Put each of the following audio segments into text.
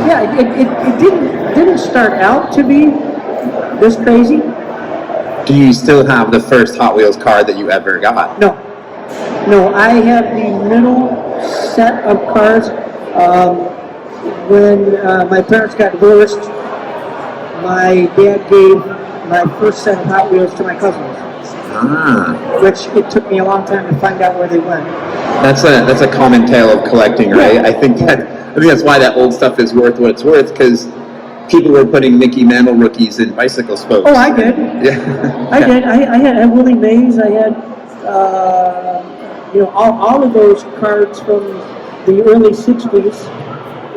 Yeah, it didn't start out to be this crazy. Do you still have the first Hot Wheels car that you ever got? No, I have the middle set of cars. When my parents got divorced, my dad gave my first set of Hot Wheels to my cousins. Which it took me a long time to find out where they went. That's a common tale of collecting, right? I think that's why that old stuff is worth what it's worth, because people were putting Mickey Mantle rookies in bicycle spokes. Oh, I did. Yeah, I did. I had Willie Mays. I had all of those cards from the early '60s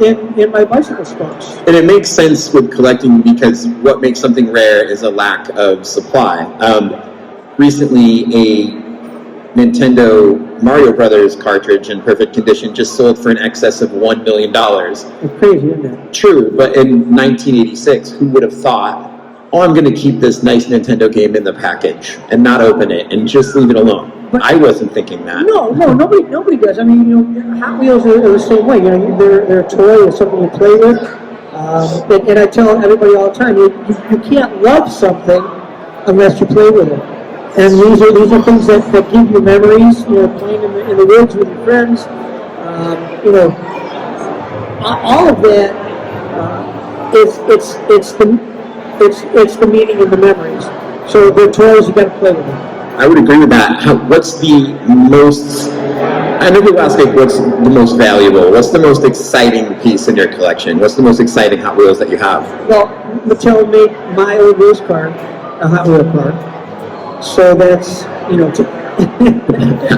in my bicycle spokes. And it makes sense with collecting because what makes something rare is a lack of supply. Recently, a Nintendo Mario Brothers cartridge in perfect condition just sold for in excess of $1 million. It's crazy, isn't it? True, but in 1986, who would have thought, oh, I'm going to keep this nice Nintendo game in the package and not open it and just leave it alone? But I wasn't thinking that. No, nobody does. I mean, Hot Wheels are the same way. They're a toy, it's something you play with. And I tell everybody all the time, you can't love something unless you play with it. And these are things that give you memories. Playing in the woods with your friends. All of that. It's the meaning of the memories. So they're toys. You got to play with them. I would agree with that. What's the most? I know people ask like, what's the most valuable? What's the most exciting piece in your collection? What's the most exciting Hot Wheels that you have? Well, Mattel made my old race car a Hot Wheel car. So that's,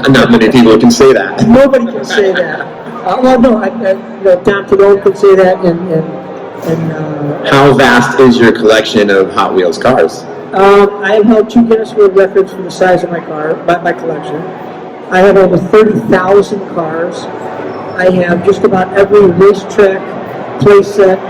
Not many people can say that. Nobody can say that. Don Tadone can say that, and how vast is your collection of Hot Wheels cars? I have held 2 Guinness World Records for the size of my collection. I have over 30,000 cars. I have just about every racetrack playset,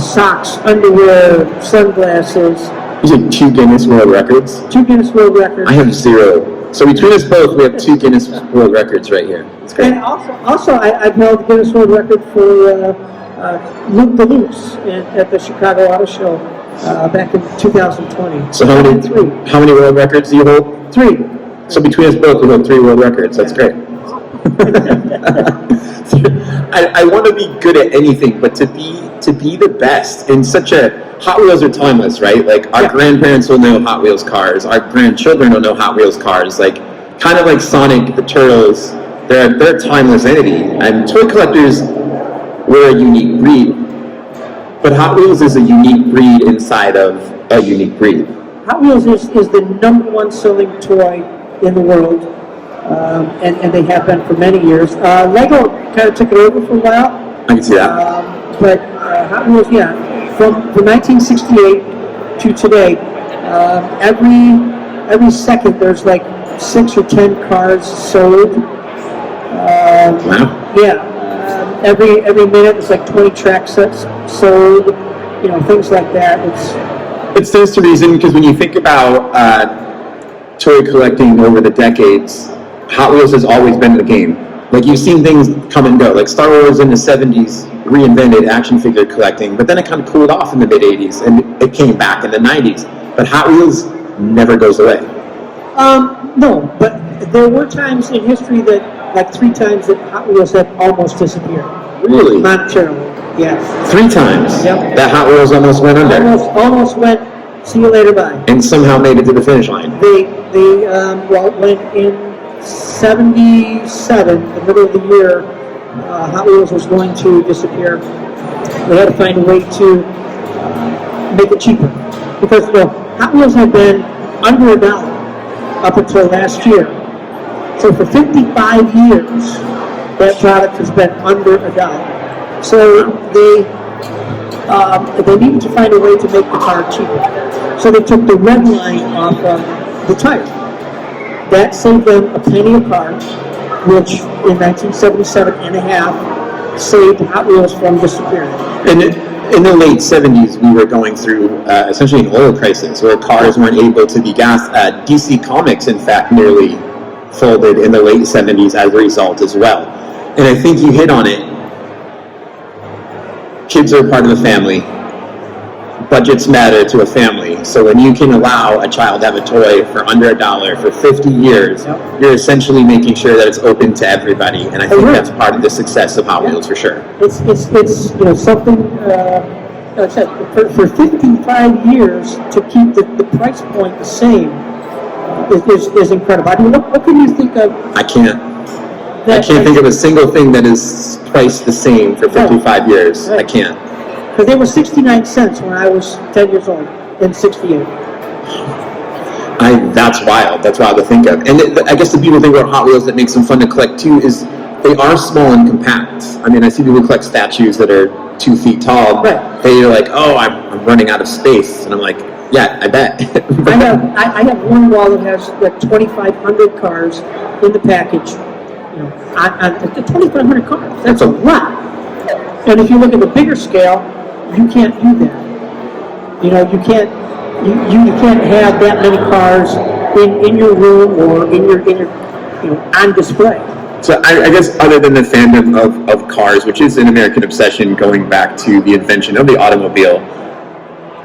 socks, underwear, sunglasses. You said 2 Guinness World Records? 2 Guinness World Records. I have 0. So between us both, we have 2 Guinness World Records right here. That's great. And also I've held the Guinness World Record for Loop the Loops at the Chicago Auto Show back in 2020. So how many world records do you hold? 3. So between us both, we hold 3 world records. That's great. I want to be good at anything, but to be the best in such a Hot Wheels are timeless, right? Like our grandparents will know Hot Wheels cars, our grandchildren will know Hot Wheels cars. Like kind of like Sonic the Turtles, they're a timeless entity. And toy collectors, we're a unique breed, but Hot Wheels is a unique breed inside of a unique breed. Hot Wheels is the #1 selling toy in the world. And they have been for many years. Lego kind of took it over for a while. I can see that. But Hot Wheels, from 1968 to today, every second there's like 6 or 10 cars sold. Wow. Yeah. Every minute there's like 20 track sets sold. Things like that. It stands to reason because when you think about toy collecting over the decades, Hot Wheels has always been the game. Like you've seen things come and go. Like Star Wars in the 70s reinvented action figure collecting, but then it kind of cooled off in the mid 80s and it came back in the 90s. But Hot Wheels never goes away. No, but there were times in history that, like 3 times that Hot Wheels have almost disappeared. Really? Monetarily, yes. 3 times? Yep. That Hot Wheels almost went under? Almost went, see you later, bye. And somehow made it to the finish line? They when in 77, the middle of the year, Hot Wheels was going to disappear. They had to find a way to make it cheaper. Because Hot Wheels had been under $1 up until last year. So for 55 years, that product has been under $1. So they needed to find a way to make the car cheaper. So they took the redline off of the tire. That saved them a penny a car, which in 1977 and a half saved Hot Wheels from disappearing. In the late 70s, we were going through essentially an oil crisis where cars weren't able to be gassed. DC Comics, in fact, nearly folded in the late 70s as a result as well. And I think you hit on it. kids are part of the family. Budgets matter to a family. So when you can allow a child to have a toy for under $1 for 50 years, you're essentially making sure that it's open to everybody. And I think that's part of the success of Hot Wheels for sure. It's something, like I said, for 55 years to keep the price point the same is incredible. I mean, what can you think of? I can't think of a single thing that is priced the same for 55 years. I can't. Because they were 69 cents when I was 10 years old in '68. That's wild. That's wild to think of. And I guess the people think about Hot Wheels that makes them fun to collect too is they are small and compact. I mean, I see people collect statues that are 2 feet tall. Right. They're like, oh, I'm running out of space. And I'm like, yeah, I bet. I have one wall that has like 2,500 cars in the package. You know, on 2,500 cars. That's a lot. And if you look at the bigger scale, you can't do that. You know, you can't have that many cars in your room or in your on display. So I guess other than the fandom of cars, which is an American obsession going back to the invention of the automobile,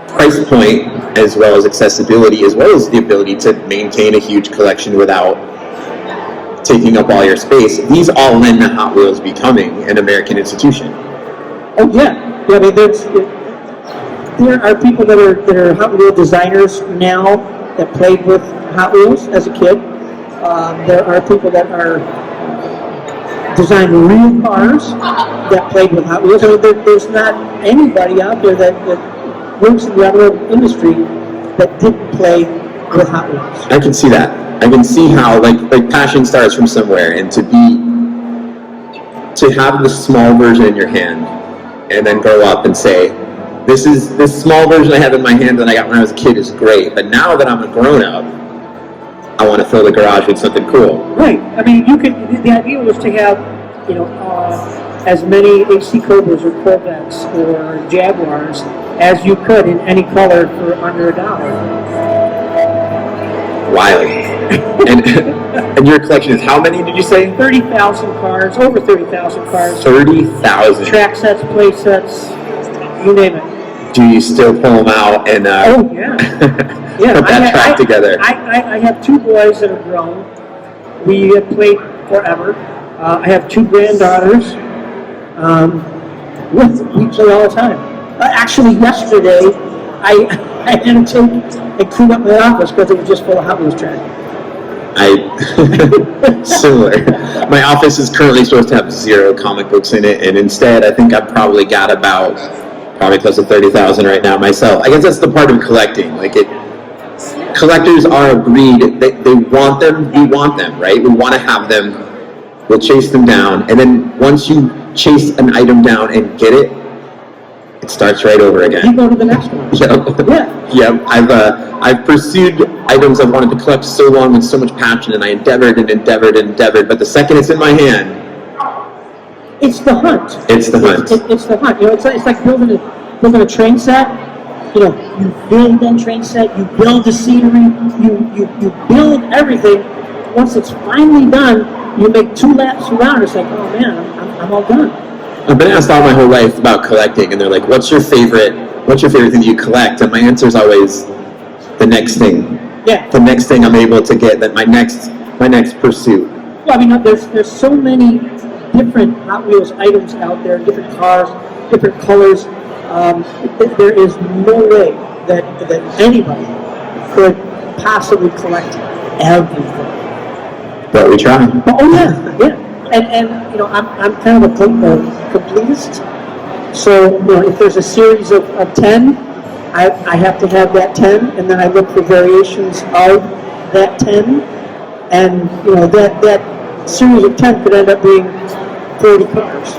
price point as well as accessibility as well as the ability to maintain a huge collection without taking up all your space, these all lend to Hot Wheels becoming an American institution. Oh yeah. I mean, there are people that are Hot Wheel designers now that played with Hot Wheels as a kid. There are people that are design real cars that played with Hot Wheels. I mean, there's not anybody out there that works in the automobile industry that didn't play with Hot Wheels. I can see that. I can see how like passion starts from somewhere, and to have the small version in your hand and then grow up and say, this small version I have in my hand that I got when I was a kid is great, but now that I'm a grown-up, I want to fill the garage with something cool. Right. I mean, the idea was to have, as many AC Cobras or Corvettes or Jaguars as you could in any color for under $1. Wild. And your collection is how many, did you say? 30,000 cars, over 30,000 cars. 30,000. Track sets, play sets, you name it. Do you still pull them out and oh, yeah. Yeah, put that track together? I have 2 boys that are grown. We have played forever. I have 2 granddaughters. We play all the time. Actually, yesterday, I had to take and clean up my office because it was just full of Hot Wheels track. Similar. My office is currently supposed to have 0 comic books in it, and instead I think I've probably got probably close to 30,000 right now myself. I guess that's the part of collecting. Collectors are a breed. They want them, we want them, right? We want to have them, we'll chase them down, and then once you chase an item down and get it, it starts right over again. You go to the next one. Yep. Yeah. Yep. I've pursued items I've wanted to collect so long with so much passion, and I endeavored, but the second it's in my hand, it's the hunt. It's the hunt. It's the hunt. It's like building a train set. You build that train set. You build the scenery. You build everything. Once it's finally done, you make 2 laps around. It's like, oh man, I'm all done. I've been asked all my whole life about collecting, and they're like, what's your favorite thing that you collect? And my answer is always the next thing. Yeah. The next thing I'm able to get, that my next pursuit. Well, I mean, there's so many different Hot Wheels items out there, different cars, different colors. There is no way that anybody could possibly collect everything. But we try. Oh yeah. And I'm kind of a completist. So if there's a series of 10, I have to have that 10, and then I look for variations of that 10, and that series of 10 could end up being 40 cars.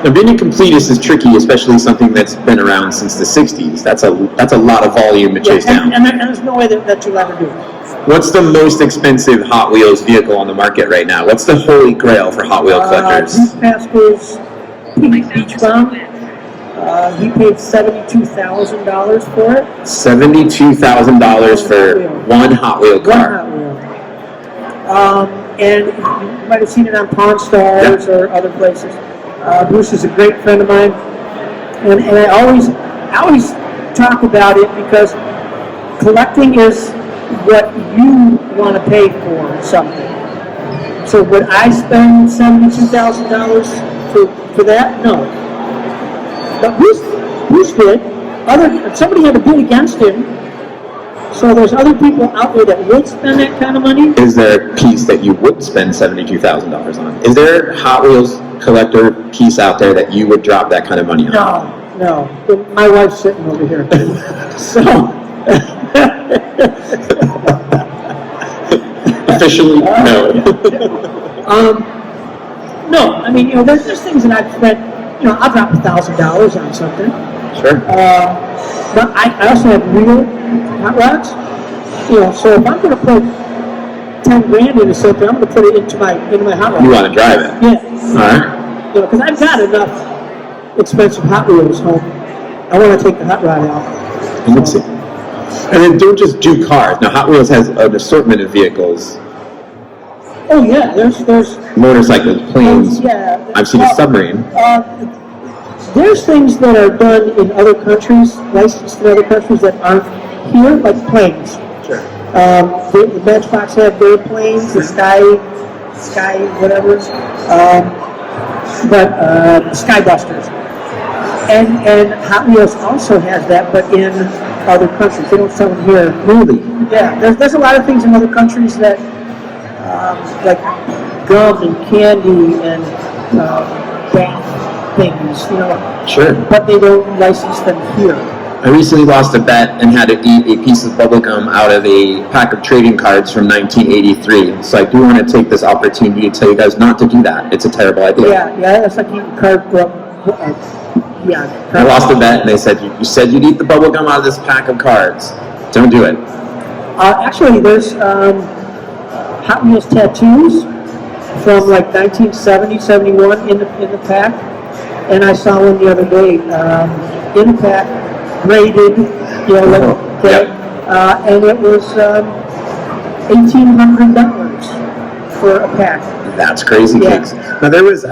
Now, being a completist is tricky, especially something that's been around since the 60s. That's a lot of volume to chase down. And there's no way that you'll ever do it. What's the most expensive Hot Wheels vehicle on the market right now? What's the holy grail for Hot Wheel collectors? Bruce Pascal's Beach Bomb. He paid $72,000 for it. $72,000 for one Hot Wheel car. One Hot Wheel. And you might have seen it on Pawn Stars or other places. Bruce is a great friend of mine, And I always talk about it because collecting is what you want to pay for something. So would I spend $72,000 for that? No. But Bruce did. Somebody had to bid against him. So there's other people out there that would spend that kind of money. Is there a piece that you would spend $72,000 on? Is there a Hot Wheels collector piece out there that you would drop that kind of money on? No. My wife's sitting over here. So. Officially, no. No, I mean, there's things that I've spent, I'll drop $1,000 on something. Sure. But I also have real hot rods. So if I'm going to put 10 grand into something, I'm going to put it into my hot rod. You want to drive it? Yeah. All right. Because I've got enough expensive Hot Wheels home. I want to take the hot rod out. Let's see. And then don't just do cars. Now, Hot Wheels has an assortment of vehicles. Oh yeah, there's motorcycles, planes. Yeah. I've seen a submarine. There's things that are done in other countries, licensed in other countries that aren't here, like planes. Sure. The Matchbox have their planes, the Sky whatever, but Skybusters. And Hot Wheels also has that, but in other countries. They don't sell them here. Really? Yeah, there's a lot of things in other countries that, like gum and candy and bath things, Sure. but they don't license them here. I recently lost a bet and had to eat a piece of bubble gum out of a pack of trading cards from 1983. So I do want to take this opportunity to tell you guys not to do that. It's a terrible idea. Yeah, it's like eating card. I lost a bet and they said, you said you'd eat the bubble gum out of this pack of cards. Don't do it. Actually, there's Hot Wheels tattoos from like 1970, 71 in the pack. And I saw one the other day in the pack, graded, and it was $1,800 for a pack. That's crazy, Yeah. Kicks. Now there was